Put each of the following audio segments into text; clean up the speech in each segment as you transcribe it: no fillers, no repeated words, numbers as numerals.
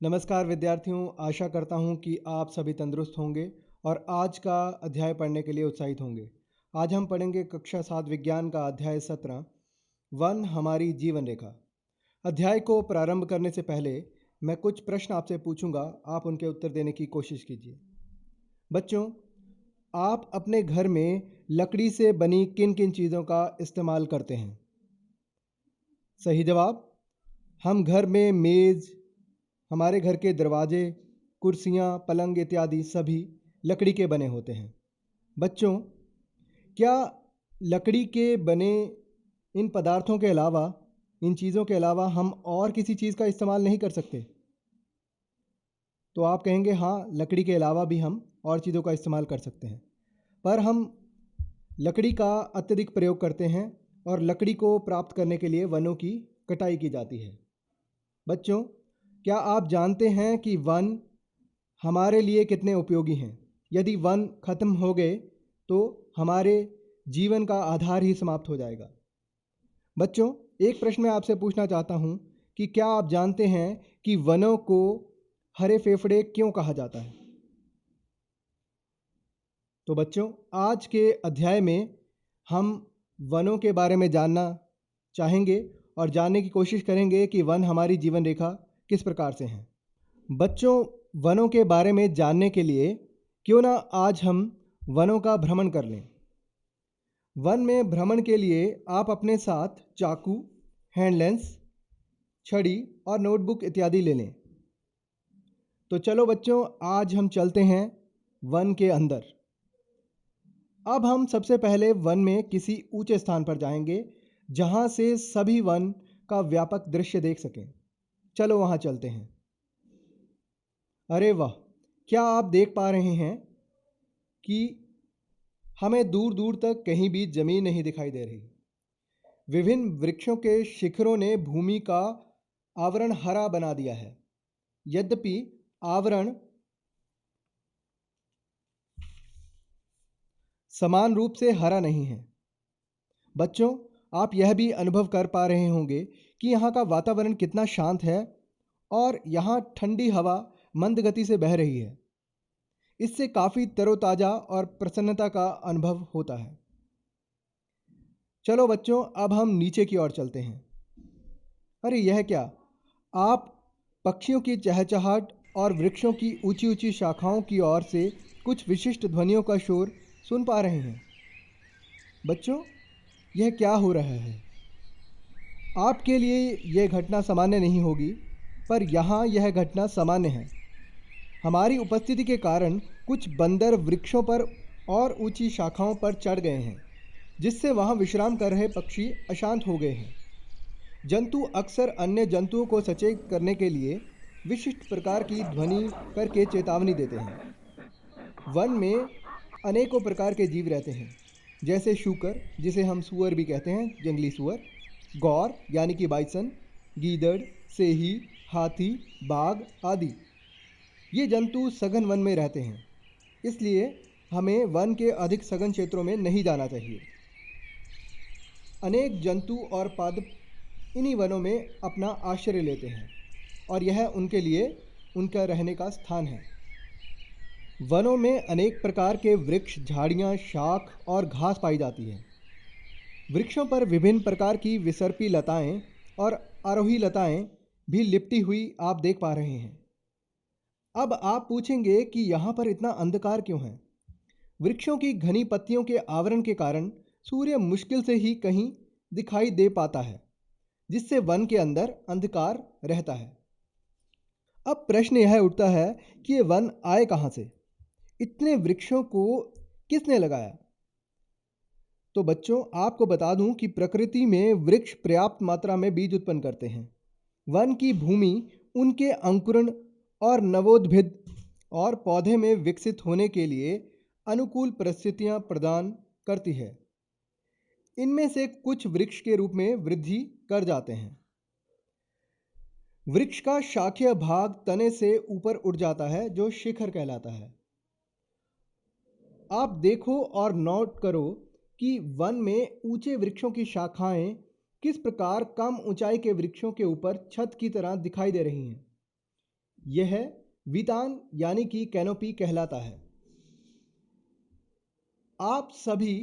नमस्कार विद्यार्थियों, आशा करता हूँ कि आप सभी तंदुरुस्त होंगे और आज का अध्याय पढ़ने के लिए उत्साहित होंगे। आज हम पढ़ेंगे कक्षा 7 विज्ञान का अध्याय 17 वन हमारी जीवन रेखा। अध्याय को प्रारंभ करने से पहले मैं कुछ प्रश्न आपसे पूछूंगा, आप उनके उत्तर देने की कोशिश कीजिए। बच्चों, आप अपने घर में लकड़ी से बनी किन किन चीज़ों का इस्तेमाल करते हैं? सही जवाब, हम घर में मेज़, हमारे घर के दरवाजे, कुर्सियाँ, पलंग इत्यादि सभी लकड़ी के बने होते हैं। बच्चों, क्या लकड़ी के बने इन पदार्थों के अलावा, इन चीज़ों के अलावा हम और किसी चीज़ का इस्तेमाल नहीं कर सकते? तो आप कहेंगे हाँ, लकड़ी के अलावा भी हम और चीज़ों का इस्तेमाल कर सकते हैं। पर हम लकड़ी का अत्यधिक प्रयोग करते हैं और लकड़ी को प्राप्त करने के लिए वनों की कटाई की जाती है। बच्चों, क्या आप जानते हैं कि वन हमारे लिए कितने उपयोगी हैं? यदि वन खत्म हो गए तो हमारे जीवन का आधार ही समाप्त हो जाएगा। बच्चों, एक प्रश्न मैं आपसे पूछना चाहता हूँ कि क्या आप जानते हैं कि वनों को हरे फेफड़े क्यों कहा जाता है? तो बच्चों, आज के अध्याय में हम वनों के बारे में जानना चाहेंगे और जानने की कोशिश करेंगे कि वन हमारी जीवन रेखा किस प्रकार से हैं। बच्चों, वनों के बारे में जानने के लिए क्यों ना आज हम वनों का भ्रमण कर लें। वन में भ्रमण के लिए आप अपने साथ चाकू, हैंड लेंस, छड़ी और नोटबुक इत्यादि ले लें। तो चलो बच्चों, आज हम चलते हैं वन के अंदर। अब हम सबसे पहले वन में किसी ऊंचे स्थान पर जाएंगे जहां से सभी वन का व्यापक दृश्य देख सकें। चलो वहां चलते हैं। अरे वाह, क्या आप देख पा रहे हैं कि हमें दूर दूर तक कहीं भी जमीन नहीं दिखाई दे रही। विभिन्न वृक्षों के शिखरों ने भूमि का आवरण हरा बना दिया है। यद्यपि आवरण समान रूप से हरा नहीं है। बच्चों, आप यह भी अनुभव कर पा रहे होंगे कि यहाँ का वातावरण कितना शांत है और यहाँ ठंडी हवा मंद गति से बह रही है। इससे काफ़ी तरोताज़ा और प्रसन्नता का अनुभव होता है। चलो बच्चों, अब हम नीचे की ओर चलते हैं। अरे यह क्या! आप पक्षियों की चहचहाट और वृक्षों की ऊंची ऊंची शाखाओं की ओर से कुछ विशिष्ट ध्वनियों का शोर सुन पा रहे हैं। बच्चों, यह क्या हो रहा है? आपके लिए यह घटना सामान्य नहीं होगी, पर यहाँ यह घटना सामान्य है। हमारी उपस्थिति के कारण कुछ बंदर वृक्षों पर और ऊंची शाखाओं पर चढ़ गए हैं, जिससे वहाँ विश्राम कर रहे पक्षी अशांत हो गए हैं। जंतु अक्सर अन्य जंतुओं को सचेत करने के लिए विशिष्ट प्रकार की ध्वनि करके चेतावनी देते हैं। वन में अनेकों प्रकार के जीव रहते हैं, जैसे शूकर, जिसे हम सूअर भी कहते हैं, जंगली सूअर, गौर यानी कि बाइसन, गीदड़, सेही, हाथी, बाघ आदि। ये जंतु सघन वन में रहते हैं, इसलिए हमें वन के अधिक सघन क्षेत्रों में नहीं जाना चाहिए। अनेक जंतु और पादप इन्हीं वनों में अपना आश्रय लेते हैं और यह उनके लिए उनका रहने का स्थान है। वनों में अनेक प्रकार के वृक्ष, झाड़ियाँ, शाख और घास पाई जाती है। वृक्षों पर विभिन्न प्रकार की विसर्पी लताएं और आरोही लताएं भी लिपटी हुई आप देख पा रहे हैं। अब आप पूछेंगे कि यहाँ पर इतना अंधकार क्यों है? वृक्षों की घनी पत्तियों के आवरण के कारण सूर्य मुश्किल से ही कहीं दिखाई दे पाता है, जिससे वन के अंदर अंधकार रहता है। अब प्रश्न यह उठता है कि ये वन आए कहाँ से? इतने वृक्षों को किसने लगाया? तो बच्चों, आपको बता दूं कि प्रकृति में वृक्ष पर्याप्त मात्रा में बीज उत्पन्न करते हैं। वन की भूमि उनके अंकुरण और नवोद्भिद और पौधे में विकसित होने के लिए अनुकूल परिस्थितियां प्रदान करती है। इनमें से कुछ वृक्ष के रूप में वृद्धि कर जाते हैं। वृक्ष का शाखीय भाग तने से ऊपर उठ जाता है, जो शिखर कहलाता है। आप देखो और नोट करो कि वन में ऊंचे वृक्षों की शाखाएं किस प्रकार कम ऊंचाई के वृक्षों के ऊपर छत की तरह दिखाई दे रही हैं। यह वितान यानी कि कैनोपी कहलाता है। आप सभी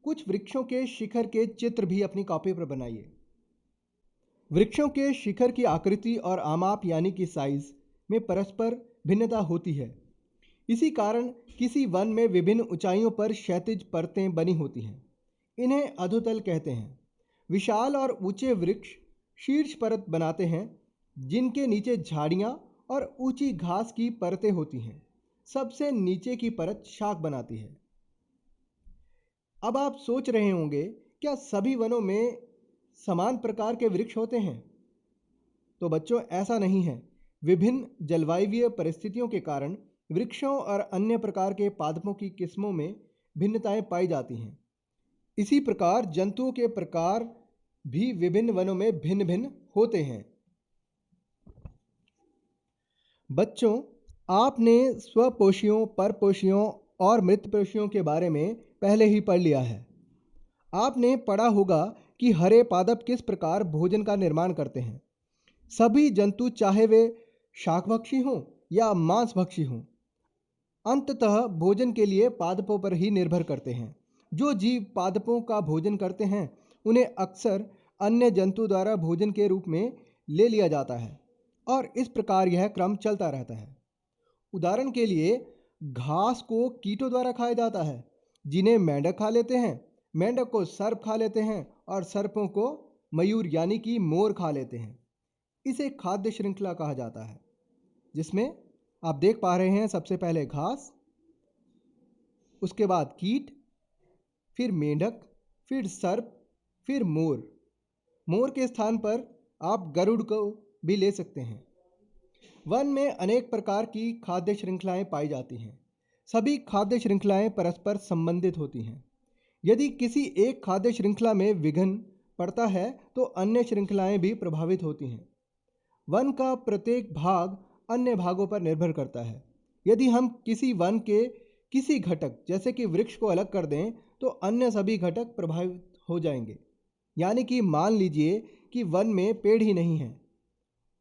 कुछ वृक्षों के शिखर के चित्र भी अपनी कॉपी पर बनाइए। वृक्षों के शिखर की आकृति और आमाप यानी कि साइज में परस्पर भिन्नता होती है। इसी कारण किसी वन में विभिन्न ऊंचाइयों पर क्षैतिज परतें बनी होती हैं। इन्हें अधोतल कहते हैं। विशाल और ऊंचे वृक्ष शीर्ष परत बनाते हैं, जिनके नीचे झाड़ियाँ और ऊंची घास की परतें होती हैं। सबसे नीचे की परत शाख बनाती है। अब आप सोच रहे होंगे, क्या सभी वनों में समान प्रकार के वृक्ष होते हैं? तो बच्चों, ऐसा नहीं है। विभिन्न जलवायुवीय परिस्थितियों के कारण वृक्षों और अन्य प्रकार के पादपों की किस्मों में भिन्नताएं पाई जाती हैं। इसी प्रकार जंतुओं के प्रकार भी विभिन्न वनों में भिन्न भिन्न होते हैं। बच्चों, आपने स्वपोषियों, परपोषियों और मृतपोषियों के बारे में पहले ही पढ़ लिया है। आपने पढ़ा होगा कि हरे पादप किस प्रकार भोजन का निर्माण करते हैं। सभी जंतु, चाहे वे शाकभक्षी हों या मांसभक्षी हों, अंततः भोजन के लिए पादपों पर ही निर्भर करते हैं। जो जीव पादपों का भोजन करते हैं, उन्हें अक्सर अन्य जंतु द्वारा भोजन के रूप में ले लिया जाता है और इस प्रकार यह क्रम चलता रहता है। उदाहरण के लिए, घास को कीटों द्वारा खाया जाता है, जिन्हें मेंढक खा लेते हैं। मेंढक को सर्प खा लेते हैं और सर्पों को मयूर यानी कि मोर खा लेते हैं। इसे खाद्य श्रृंखला कहा जाता है, जिसमें आप देख पा रहे हैं, सबसे पहले घास, उसके बाद कीट, फिर मेंढक, फिर सर्प, फिर मोर। मोर के स्थान पर आप गरुड़ को भी ले सकते हैं। वन में अनेक प्रकार की खाद्य श्रृंखलाएं पाई जाती हैं। सभी खाद्य श्रृंखलाएं परस्पर संबंधित होती हैं। यदि किसी एक खाद्य श्रृंखला में विघ्न पड़ता है, तो अन्य श्रृंखलाएं भी प्रभावित होती हैं। वन का प्रत्येक भाग अन्य भागों पर निर्भर करता है। यदि हम किसी वन के किसी घटक, जैसे कि वृक्ष को अलग कर दें, तो अन्य सभी घटक प्रभावित हो जाएंगे। यानी कि मान लीजिए कि वन में पेड़ ही नहीं है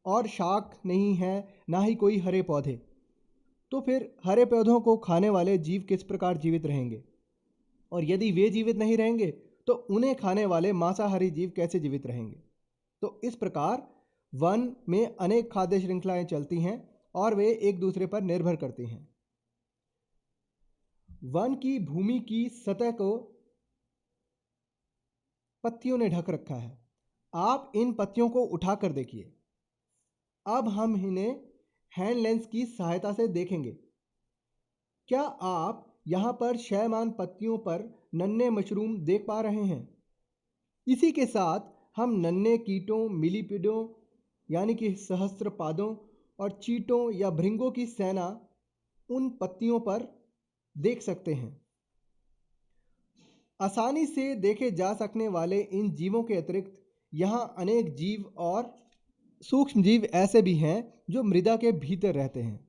और शाख नहीं है, ना ही कोई हरे पौधे, तो फिर हरे पौधों को खाने वाले जीव किस प्रकार जीवित रहेंगे? और यदि वे जीवित नहीं रहेंगे, तो उन्हें खाने वाले मांसाहारी जीव कैसे जीवित रहेंगे? तो इस प्रकार वन में अनेक खाद्य श्रृंखलाएं चलती हैं और वे एक दूसरे पर निर्भर करती हैं। वन की भूमि की सतह को पत्तियों ने ढक रखा है। आप इन पत्तियों को उठाकर देखिए। अब हम इन्हें हैंड लेंस की सहायता से देखेंगे। क्या आप यहाँ पर क्षयमान पत्तियों पर नन्हे मशरूम देख पा रहे हैं? इसी के साथ हम नन्हे कीटों, मिलीपिडों यानी कि सहस्त्रपादों और चींटों या भृंगों की सेना उन पत्तियों पर देख सकते हैं। आसानी से देखे जा सकने वाले इन जीवों के अतिरिक्त यहाँ अनेक जीव और सूक्ष्म जीव ऐसे भी हैं जो मृदा के भीतर रहते हैं।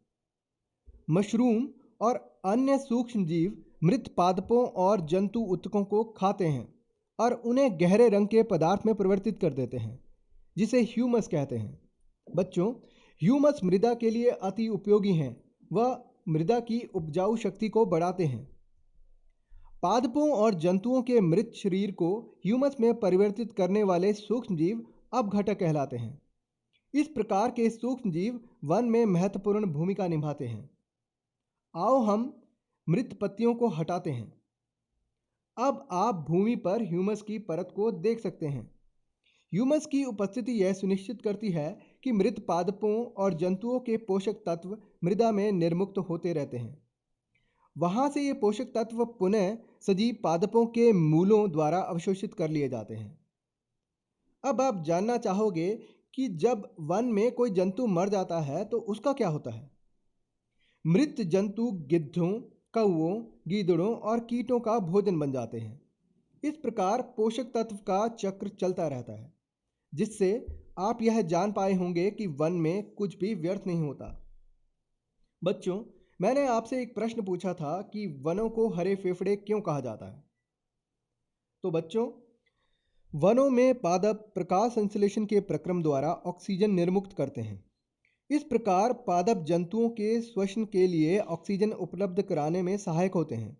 मशरूम और अन्य सूक्ष्म जीव मृत पादपों और जंतु उत्तकों को खाते हैं और उन्हें गहरे रंग के पदार्थ में परिवर्तित कर देते हैं, जिसे ह्यूमस कहते हैं। बच्चों, ह्यूमस मृदा के लिए अति उपयोगी हैं। वह मृदा की उपजाऊ शक्ति को बढ़ाते हैं। पादपों और जंतुओं के मृत शरीर को ह्यूमस में परिवर्तित करने वाले सूक्ष्म जीव अपघटक कहलाते हैं। इस प्रकार के सूक्ष्म जीव वन में महत्वपूर्ण भूमिका निभाते हैं। आओ हम मृत पत्तियों को हटाते हैं। अब आप भूमि पर ह्यूमस की परत को देख सकते हैं। ह्यूमस की उपस्थिति यह सुनिश्चित करती है कि मृत पादपों और जंतुओं के पोषक तत्व मृदा में निर्मुक्त होते रहते हैं। वहां से ये पोषक तत्व पुनः सजीव पादपों के मूलों द्वारा अवशोषित कर लिए जाते हैं। अब आप जानना चाहोगे कि जब वन में कोई जंतु मर जाता है तो उसका क्या होता है? मृत जंतु गिद्धों, कौओं, गीदड़ों और कीटों का भोजन बन जाते हैं। इस प्रकार पोषक तत्व का चक्र चलता रहता है, जिससे आप यह जान पाए होंगे कि वन में कुछ भी व्यर्थ नहीं होता। बच्चों, मैंने आपसे एक प्रश्न पूछा था कि वनों को हरे फेफड़े क्यों कहा जाता है। तो बच्चों, वनों में पादप प्रकाश संश्लेषण के प्रक्रम द्वारा ऑक्सीजन निर्मुक्त करते हैं। इस प्रकार पादप जंतुओं के श्वसन के लिए ऑक्सीजन उपलब्ध कराने में सहायक होते हैं।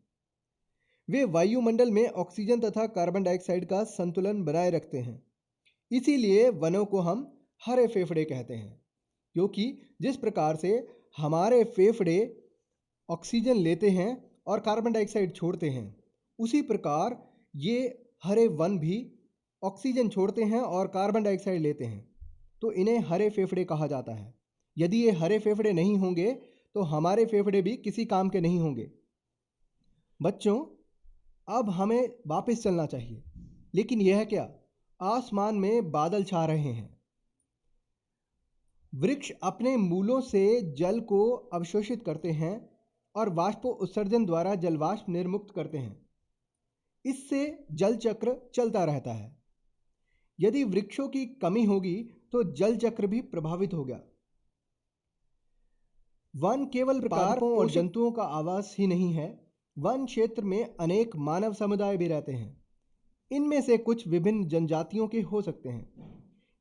वे वायुमंडल में ऑक्सीजन तथा कार्बन डाइऑक्साइड का संतुलन बनाए रखते हैं। इसीलिए वनों को हम हरे फेफड़े कहते हैं, क्योंकि जिस प्रकार से हमारे फेफड़े ऑक्सीजन लेते हैं और कार्बन डाइऑक्साइड छोड़ते हैं, उसी प्रकार ये हरे वन भी ऑक्सीजन छोड़ते हैं और कार्बन डाइऑक्साइड लेते हैं, तो इन्हें हरे फेफड़े कहा जाता है। यदि ये हरे फेफड़े नहीं होंगे तो हमारे फेफड़े भी किसी काम के नहीं होंगे। बच्चों, अब हमें वापस चलना चाहिए, लेकिन यह क्या, आसमान में बादल छा रहे हैं। वृक्ष अपने मूलों से जल को अवशोषित करते हैं और वाष्प उत्सर्जन द्वारा जलवाष्प निर्मुक्त करते हैं। इससे जल चक्र चलता रहता है। यदि वृक्षों की कमी होगी तो जल चक्र भी प्रभावित होगा। वन केवल पादपों और जंतुओं का आवास ही नहीं है, वन क्षेत्र में अनेक मानव समुदाय भी रहते हैं। इनमें से कुछ विभिन्न जनजातियों के हो सकते हैं।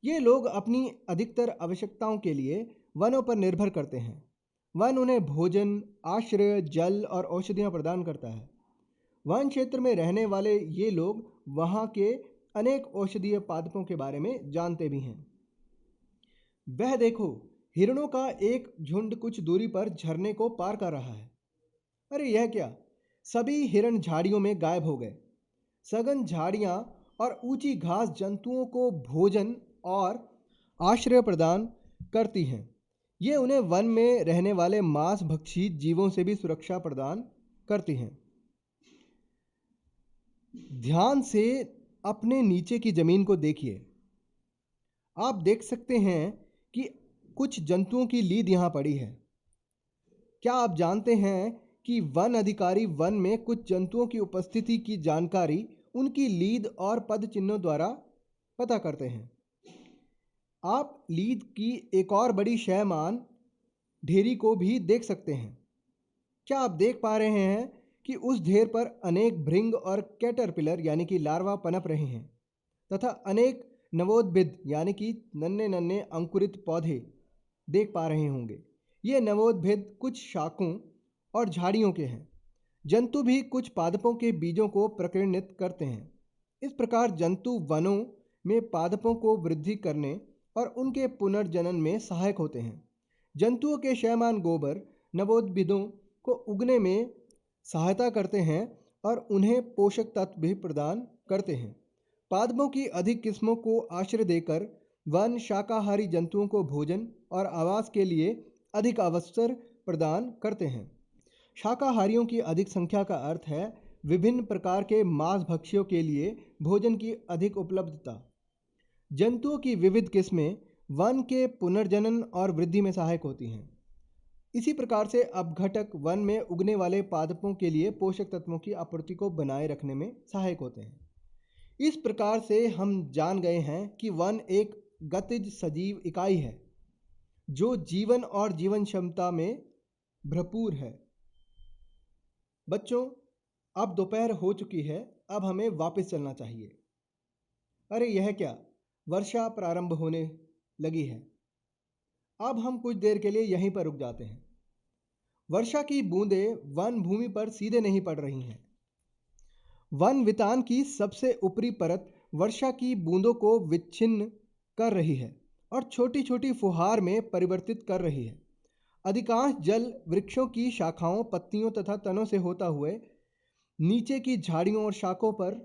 ये लोग अपनी अधिकतर आवश्यकताओं के लिए वनों पर निर्भर करते हैं। वन उन्हें भोजन, आश्रय, जल और औषधियाँ प्रदान करता है। वन क्षेत्र में रहने वाले ये लोग वहाँ के अनेक औषधीय पादपों के बारे में जानते भी हैं। वह देखो, हिरणों का एक झुंड कुछ दूरी पर झरने को पार कर रहा है। अरे यह क्या, सभी हिरण झाड़ियों में गायब हो गए। सघन झाड़ियाँ और ऊंची घास जंतुओं को भोजन और आश्रय प्रदान करती हैं। ये उन्हें वन में रहने वाले मांस भक्षी जीवों से भी सुरक्षा प्रदान करती हैं। ध्यान से अपने नीचे की जमीन को देखिए। आप देख सकते हैं कि कुछ जंतुओं की लीद यहाँ पड़ी है। क्या आप जानते हैं कि वन अधिकारी वन में कुछ जंतुओं की उपस्थिति की जानकारी उनकी लीद और पद चिन्हों द्वारा पता करते हैं। आप लीद की एक और बड़ी शैमान ढेरी को भी देख सकते हैं। क्या आप देख पा रहे हैं कि उस ढेर पर अनेक भृंग और कैटरपिलर यानी कि लार्वा पनप रहे हैं तथा अनेक नवोद्भिद यानी कि नन्हे नन्हे अंकुरित पौधे देख पा रहे होंगे। ये नवोद्भिद कुछ शाकों और झाड़ियों के हैं। जंतु भी कुछ पादपों के बीजों को प्रकीर्णित करते हैं। इस प्रकार जंतु वनों में पादपों को वृद्धि करने और उनके पुनर्जनन में सहायक होते हैं। जंतुओं के शैमान गोबर नवोद्भिदों को उगने में सहायता करते हैं और उन्हें पोषक तत्व भी प्रदान करते हैं। पादपों की अधिक किस्मों को आश्रय देकर वन शाकाहारी जंतुओं को भोजन और आवास के लिए अधिक अवसर प्रदान करते हैं। शाकाहारियों की अधिक संख्या का अर्थ है विभिन्न प्रकार के मांस भक्षियों के लिए भोजन की अधिक उपलब्धता। जंतुओं की विविध किस्में वन के पुनर्जनन और वृद्धि में सहायक होती हैं। इसी प्रकार से अपघटक वन में उगने वाले पादपों के लिए पोषक तत्वों की आपूर्ति को बनाए रखने में सहायक होते हैं। इस प्रकार से हम जान गए हैं कि वन एक गतिज सजीव इकाई है जो जीवन और जीवन क्षमता में भरपूर है। बच्चों, अब दोपहर हो चुकी है, अब हमें वापस चलना चाहिए। अरे यह क्या, वर्षा प्रारंभ होने लगी है। अब हम कुछ देर के लिए यहीं पर रुक जाते हैं। वर्षा की बूंदें वन भूमि पर सीधे नहीं पड़ रही हैं। वन वितान की सबसे ऊपरी परत वर्षा की बूंदों को विच्छिन्न कर रही है और छोटी छोटी फुहार में परिवर्तित कर रही है। अधिकांश जल वृक्षों की शाखाओं, पत्तियों तथा तनों से होता हुए नीचे की झाड़ियों और शाखों पर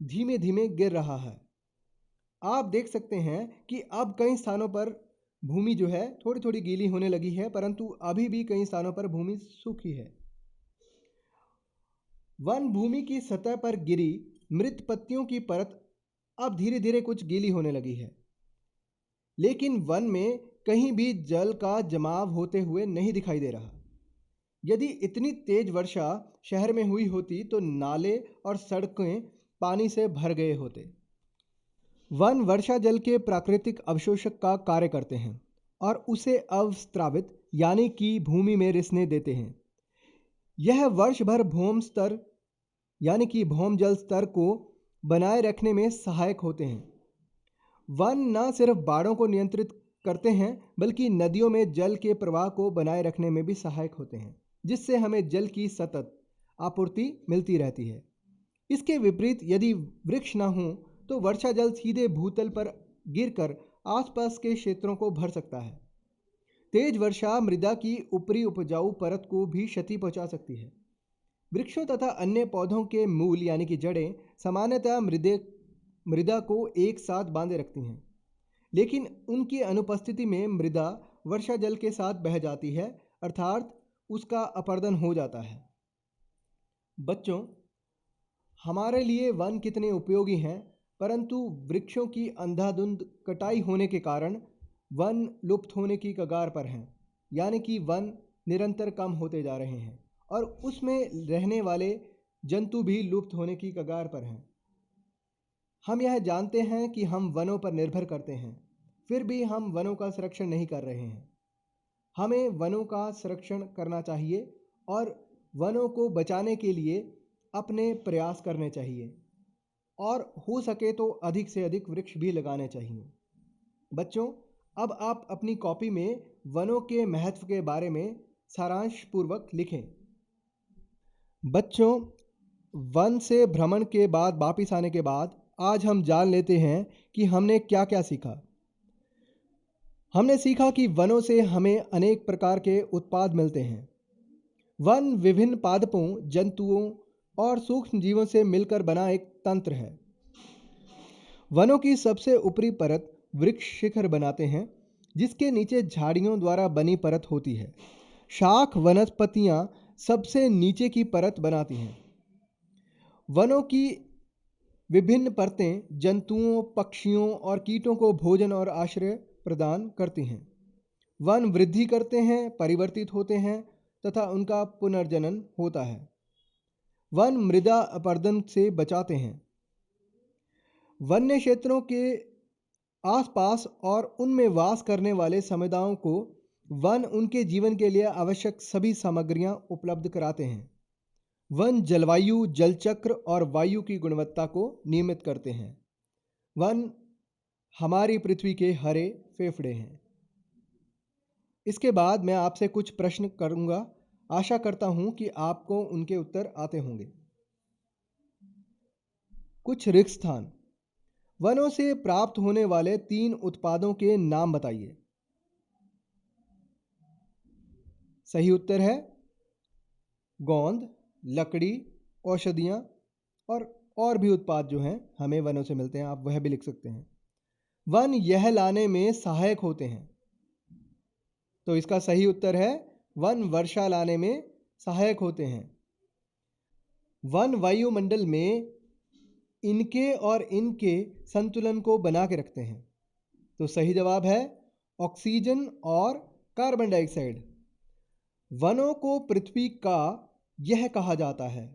धीमे धीमे गिर रहा है। आप देख सकते हैं कि अब कई स्थानों पर भूमि जो है थोड़ी थोड़ी गीली होने लगी है, परंतु अभी भी कई स्थानों पर भूमि सूखी है। वन भूमि की सतह पर गिरी मृत पत्तियों की परत अब धीरे धीरे कुछ गीली होने लगी है, लेकिन वन में कहीं भी जल का जमाव होते हुए नहीं दिखाई दे रहा। यदि इतनी तेज वर्षा शहर में हुई होती तो नाले और सड़कें पानी से भर गए होते। वन वर्षा जल के प्राकृतिक अवशोषक का कार्य करते हैं और उसे अवस्त्रावित यानी कि भूमि में रिसने देते हैं। यह वर्ष भर भौम स्तर यानी कि भौम जल स्तर को बनाए रखने में सहायक होते हैं। वन न सिर्फ बाढ़ों को नियंत्रित करते हैं बल्कि नदियों में जल के प्रवाह को बनाए रखने में भी सहायक होते हैं, जिससे हमें जल की सतत आपूर्ति मिलती रहती है। इसके विपरीत यदि वृक्ष न हो तो वर्षा जल सीधे भूतल पर गिरकर आसपास के क्षेत्रों को भर सकता है। तेज वर्षा मृदा की ऊपरी उपजाऊ परत को भी क्षति पहुंचा सकती है। वृक्षों तथा अन्य पौधों के मूल यानी कि जड़ें सामान्यतः मृदा को एक साथ बांधे रखती हैं, लेकिन उनकी अनुपस्थिति में मृदा वर्षा जल के साथ बह जाती है, अर्थात उसका अपरदन हो जाता है। बच्चों, हमारे लिए वन कितने उपयोगी हैं, परंतु वृक्षों की अंधाधुंध कटाई होने के कारण वन लुप्त होने की कगार पर हैं, यानी कि वन निरंतर कम होते जा रहे हैं और उसमें रहने वाले जंतु भी लुप्त होने की कगार पर हैं। हम यह जानते हैं कि हम वनों पर निर्भर करते हैं, फिर भी हम वनों का संरक्षण नहीं कर रहे हैं। हमें वनों का संरक्षण करना चाहिए और वनों को बचाने के लिए अपने प्रयास करने चाहिए और हो सके तो अधिक से अधिक वृक्ष भी लगाने चाहिए। बच्चों, अब आप अपनी कॉपी में वनों के महत्व के बारे में सारांश पूर्वक लिखें। बच्चों, वन से भ्रमण के बाद वापिस आने के बाद आज हम जान लेते हैं कि हमने क्या क्या सीखा। हमने सीखा कि वनों से हमें अनेक प्रकार के उत्पाद मिलते हैं। वन विभिन्न पादपों, जंतुओं और सूक्ष्म जीवों से मिलकर बना एक तंत्र है। वनों की सबसे ऊपरी परत वृक्ष शिखर बनाते हैं, जिसके नीचे झाड़ियों द्वारा बनी परत होती है। शाख वनस्पतियां सबसे नीचे की परत बनाती हैं। वनों की विभिन्न परतें जंतुओं, पक्षियों और कीटों को भोजन और आश्रय प्रदान करती हैं। वन वृद्धि करते हैं, परिवर्तित होते हैं तथा उनका पुनर्जनन होता है। वन मृदा अपरदन से बचाते हैं। वन्य क्षेत्रों के आसपास और उनमें वास करने वाले समुदायों को वन उनके जीवन के लिए आवश्यक सभी सामग्रियां उपलब्ध कराते हैं। वन जलवायु, जलचक्र और वायु की गुणवत्ता को नियमित करते हैं। वन हमारी पृथ्वी के हरे फेफड़े हैं। इसके बाद मैं आपसे कुछ प्रश्न करूंगा। आशा करता हूं कि आपको उनके उत्तर आते होंगे। कुछ रिक्त स्थान। वनों से प्राप्त होने वाले 3 उत्पादों के नाम बताइए। सही उत्तर है गोंद, लकड़ी, औषधियाँ और भी उत्पाद जो हैं हमें वनों से मिलते हैं, आप वह भी लिख सकते हैं। वन यह लाने में सहायक होते हैं, तो इसका सही उत्तर है वन वर्षा लाने में सहायक होते हैं। वन वायुमंडल में इनके और इनके संतुलन को बना के रखते हैं, तो सही जवाब है ऑक्सीजन और कार्बन डाइऑक्साइड। वनों को पृथ्वी का यह कहा जाता है,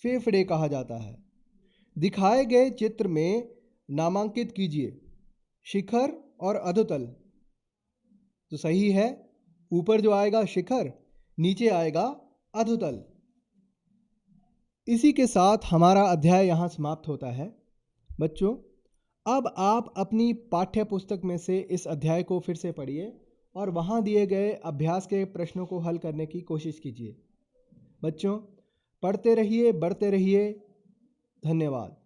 फेफड़े कहा जाता है। दिखाए गए चित्र में नामांकित कीजिए शिखर और अधोतल। तो सही है, ऊपर जो आएगा शिखर, नीचे आएगा अधोतल। इसी के साथ हमारा अध्याय यहाँ समाप्त होता है। बच्चों, अब आप अपनी पाठ्य पुस्तक में से इस अध्याय को फिर से पढ़िए और वहाँ दिए गए अभ्यास के प्रश्नों को हल करने की कोशिश कीजिए। बच्चों, पढ़ते रहिए, बढ़ते रहिए। धन्यवाद।